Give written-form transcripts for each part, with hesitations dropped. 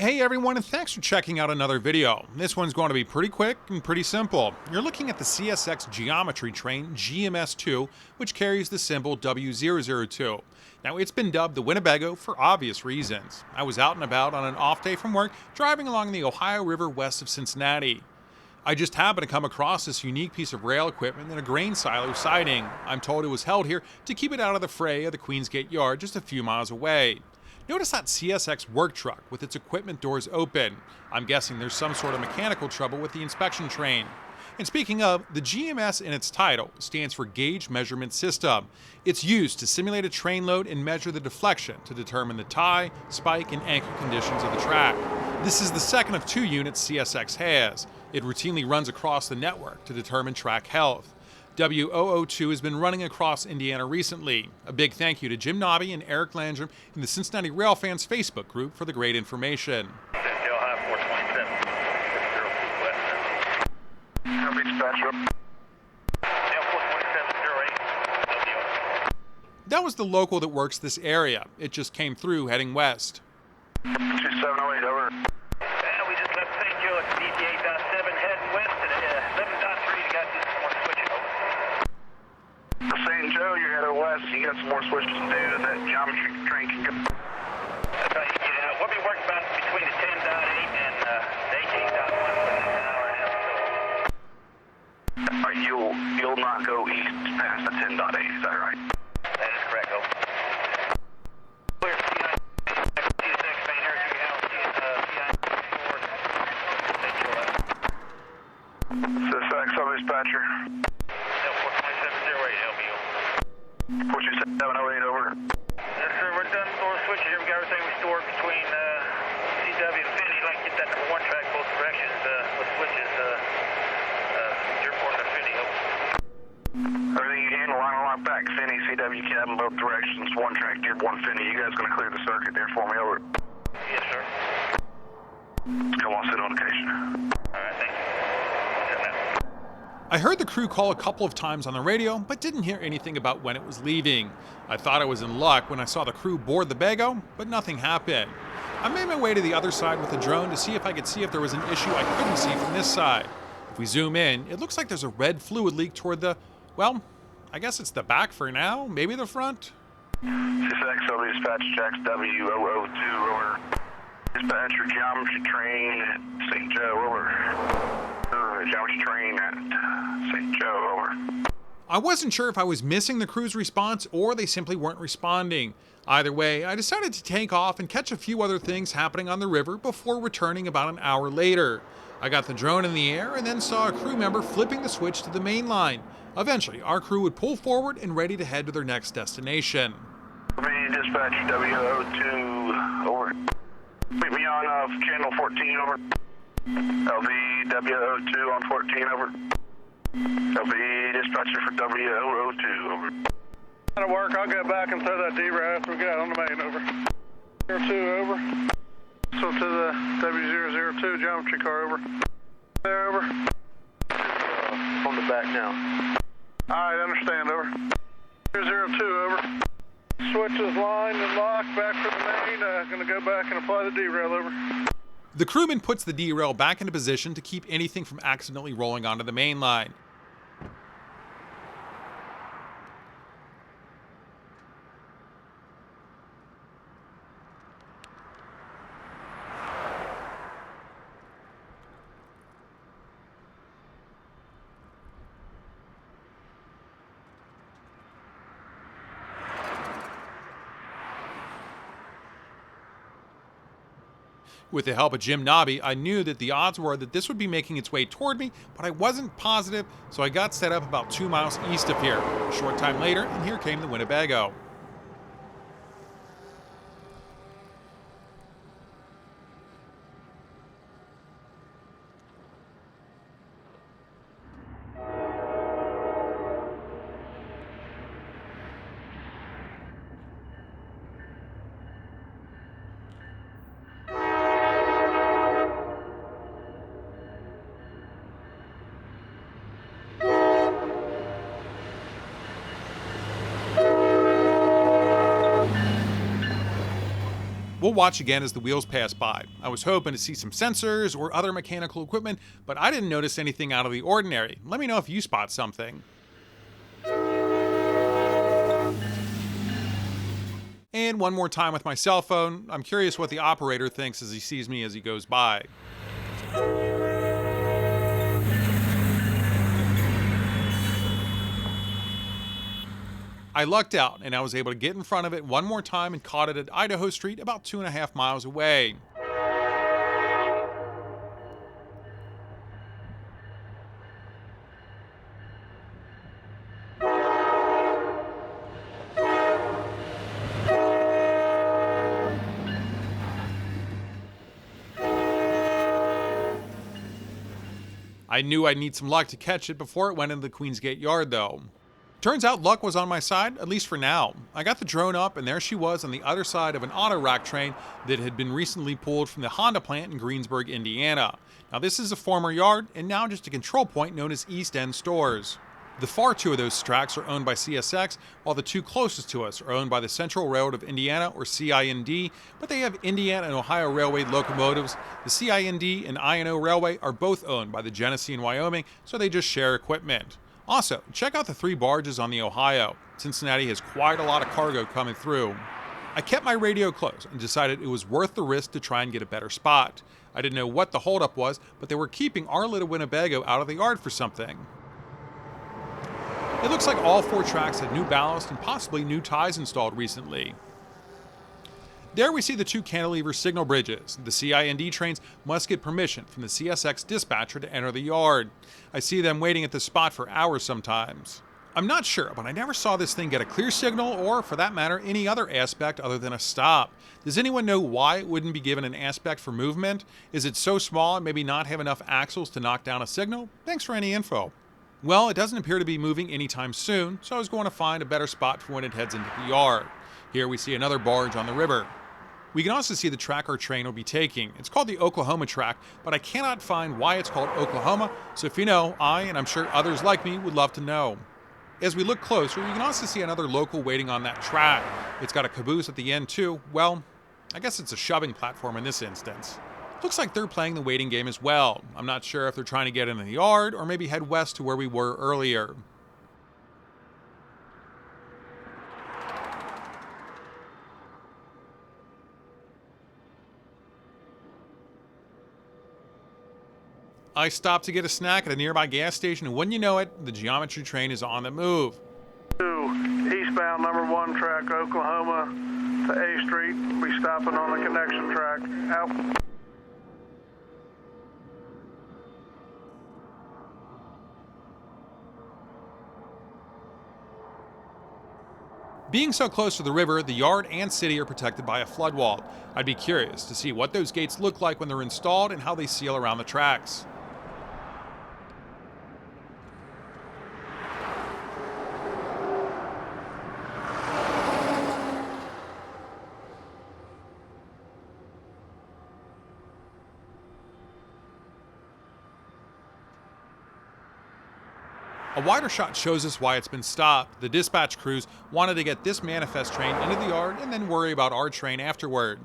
Hey everyone, and thanks for checking out another video. This one's going to be pretty quick and pretty simple. You're looking at the CSX Geometry Train GMS2, which carries the symbol W002. Now, it's been dubbed the Winnebago for obvious reasons. I was out and about on an off day from work, driving along the Ohio River west of Cincinnati. I just happened to come across this unique piece of rail equipment in a grain silo siding. I'm told it was held here to keep it out of the fray of the Queensgate Yard just a few miles away. Notice that CSX work truck with its equipment doors open. I'm guessing there's some sort of mechanical trouble with the inspection train. And speaking of, the GMS in its title stands for Gauge Measurement System. It's used to simulate a train load and measure the deflection to determine the tie, spike, and anchor conditions of the track. This is the second of two units CSX has. It routinely runs across the network to determine track health. W002 has been running across Indiana recently. A big thank you to Jim Nobby and Eric Landrum in the Cincinnati Railfans Facebook group for the great information. That was the local that works this area. It just came through heading west. 2708 over. We just left St. Joe at 88.7 heading west and 11.3 got this more switching over. St. Joe, you're headed west. You got some more switches to do. That geometry train can go. That's how you get out. We'll be working about between the 10.8 and the 18.1 for an hour and a half. You'll not go east past the 10.8, is that right? That is correct, over. Clear, CSX main area, we have CSX over dispatcher. 42708, LBO. 42708 over. Yes, sir, we're done store switches here. We got everything restored between CW and Finney. Like get that number one track both directions with switches. Your port to Finney, over. Everything you handle, line lock back, Finney, CW cab in both directions, one track, tier one Finney. You guys gonna clear the circuit there for me, over? Yes, sir. Come on, sit on location. All right, thank you. I heard the crew call a couple of times on the radio, but didn't hear anything about when it was leaving. I thought I was in luck when I saw the crew board the Bago, but nothing happened. I made my way to the other side with the drone to see if I could see if there was an issue I couldn't see from this side. If we zoom in, it looks like there's a red fluid leak toward the, well, I guess it's the back for now, maybe the front? CSX over dispatch checks W002 over. Dispatcher geometry train at St. Joe over. Geometry train at St. Joe over. I wasn't sure if I was missing the crew's response or they simply weren't responding. Either way, I decided to take off and catch a few other things happening on the river before returning about an hour later. I got the drone in the air and then saw a crew member flipping the switch to the main line. Eventually, our crew would pull forward and ready to head to their next destination. Dispatch W02 over. Meet me on channel 14 over. LV W02 on 14 over. LV dispatcher for W002 over. That'll work. I'll get back and throw that derail after we get out on the main over. 02 over. So to the W002 geometry car over. There over. On the back now. Alright, understand over. 002 over. Switches lined and locked back for the main. Gonna go back and apply the derail over. The crewman puts the derail back into position to keep anything from accidentally rolling onto the main line. With the help of Jim Nobby, I knew that the odds were that this would be making its way toward me, but I wasn't positive, so I got set up about 2 miles east of here. A short time later, and here came the Winnebago. watch again as the wheels pass by. I was hoping to see some sensors or other mechanical equipment, but I didn't notice anything out of the ordinary. Let me know if you spot something. And one more time with my cell phone. I'm curious what the operator thinks as he sees me as he goes by. I lucked out, and I was able to get in front of it one more time and caught it at Idaho Street about 2.5 miles away. I knew I'd need some luck to catch it before it went into the Queensgate Yard, though. Turns out luck was on my side, at least for now. I got the drone up, and there she was on the other side of an auto rack train that had been recently pulled from the Honda plant in Greensburg, Indiana. Now this is a former yard, and now just a control point known as East End Stores. The far two of those tracks are owned by CSX, while the two closest to us are owned by the Central Railroad of Indiana, or CIND, but they have Indiana and Ohio Railway locomotives. The CIND and I&O Railway are both owned by the Genesee in Wyoming, so they just share equipment. Also, check out the 3 barges on the Ohio. Cincinnati has quite a lot of cargo coming through. I kept my radio close and decided it was worth the risk to try and get a better spot. I didn't know what the holdup was, but they were keeping our little Winnebago out of the yard for something. It looks like all 4 tracks had new ballast and possibly new ties installed recently. There we see the 2 cantilever signal bridges. The CIND trains must get permission from the CSX dispatcher to enter the yard. I see them waiting at this spot for hours sometimes. I'm not sure, but I never saw this thing get a clear signal or, for that matter, any other aspect other than a stop. Does anyone know why it wouldn't be given an aspect for movement? Is it so small and maybe not have enough axles to knock down a signal? Thanks for any info. Well, it doesn't appear to be moving anytime soon, so I was going to find a better spot for when it heads into the yard. Here we see another barge on the river. We can also see the track our train will be taking. It's called the Oklahoma track, but I cannot find why it's called Oklahoma, so if you know, I, and I'm sure others like me, would love to know. As we look closer, you can also see another local waiting on that track. It's got a caboose at the end too. Well, I guess it's a shoving platform in this instance. Looks like they're playing the waiting game as well. I'm not sure if they're trying to get into the yard or maybe head west to where we were earlier. I stopped to get a snack at a nearby gas station, and wouldn't you know it, the geometry train is on the move. Eastbound number 1 track, Oklahoma to A Street. We'll be stopping on the connection track. Out. Being so close to the river, the yard and city are protected by a flood wall. I'd be curious to see what those gates look like when they're installed and how they seal around the tracks. A wider shot shows us why it's been stopped. The dispatch crews wanted to get this manifest train into the yard and then worry about our train afterward.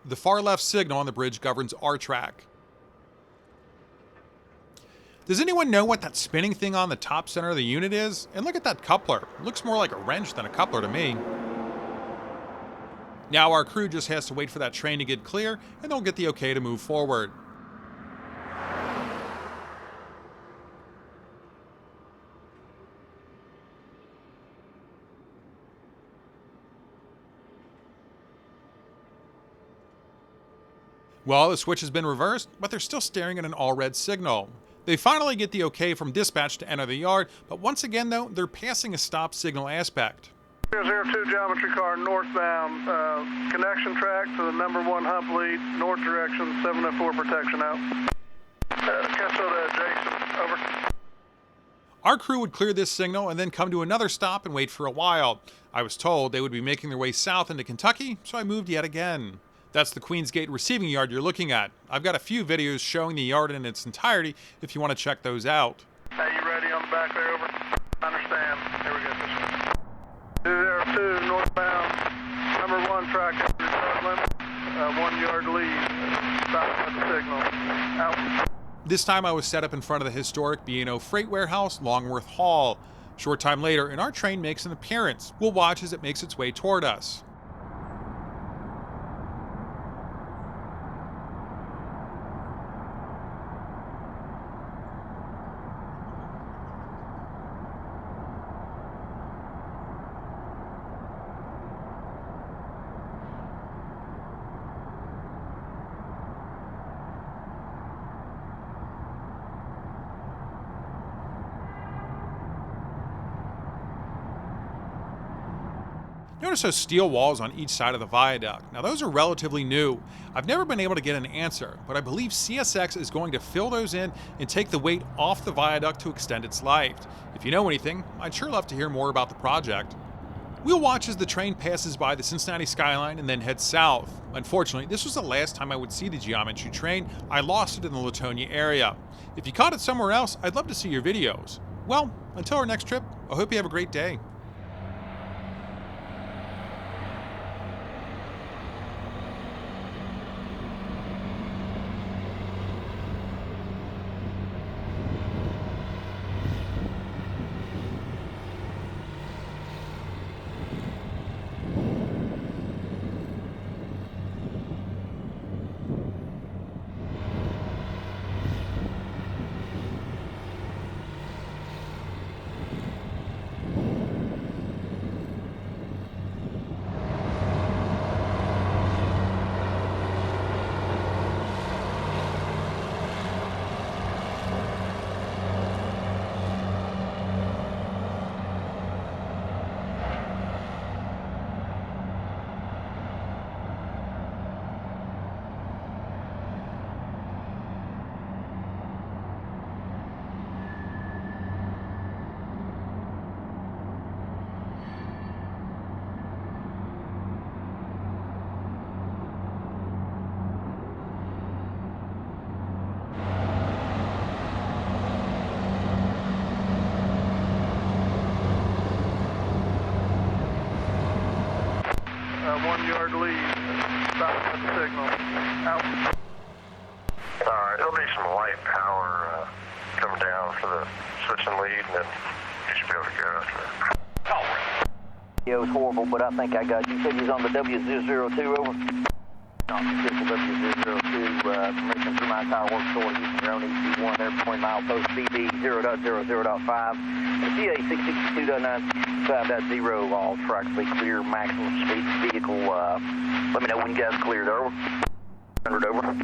The far left signal on the bridge governs our track. Does anyone know what that spinning thing on the top center of the unit is? And look at that coupler. It looks more like a wrench than a coupler to me. Now our crew just has to wait for that train to get clear and they'll get the okay to move forward. Well, the switch has been reversed, but they're still staring at an all-red signal. They finally get the okay from dispatch to enter the yard, but once again, though, they're passing a stop signal aspect. 002 geometry car northbound, connection track to the number 1 hump lead, north direction, 704 protection out. Cancel to Jason, over. Our crew would clear this signal and then come to another stop and wait for a while. I was told they would be making their way south into Kentucky, so I moved yet again. That's the Queensgate receiving yard you're looking at. I've got a few videos showing the yard in its entirety if you want to check those out. Hey, you ready on the back there, over? I understand. Here we go. 202 northbound, number 1 yard lead. Stop at the signal. Out. This time I was set up in front of the historic B&O Freight Warehouse, Longworth Hall. Short time later, and our train makes an appearance. We'll watch as it makes its way toward us. Notice those steel walls on each side of the viaduct. Now those are relatively new. I've never been able to get an answer, but I believe CSX is going to fill those in and take the weight off the viaduct to extend its life. If you know anything, I'd sure love to hear more about the project. We'll watch as the train passes by the Cincinnati skyline and then heads south. Unfortunately, this was the last time I would see the Geometry Train. I lost it in the Latonia area. If you caught it somewhere else, I'd love to see your videos. Well, until our next trip, I hope you have a great day. Yard lead. Stop at the signal. Out. Alright, there'll be some light power coming down for the switch and lead, and then you should be able to go after that. It was horrible, but I think I got you. You said you was on the W002, over? On the W002, permission through my entire work store, using your own EC1, there, 20 mile post BB 0.00.5, and CA 662.965.0, all practically clear, maximum speed vehicle. Let me know when you guys cleared, over. 100 over.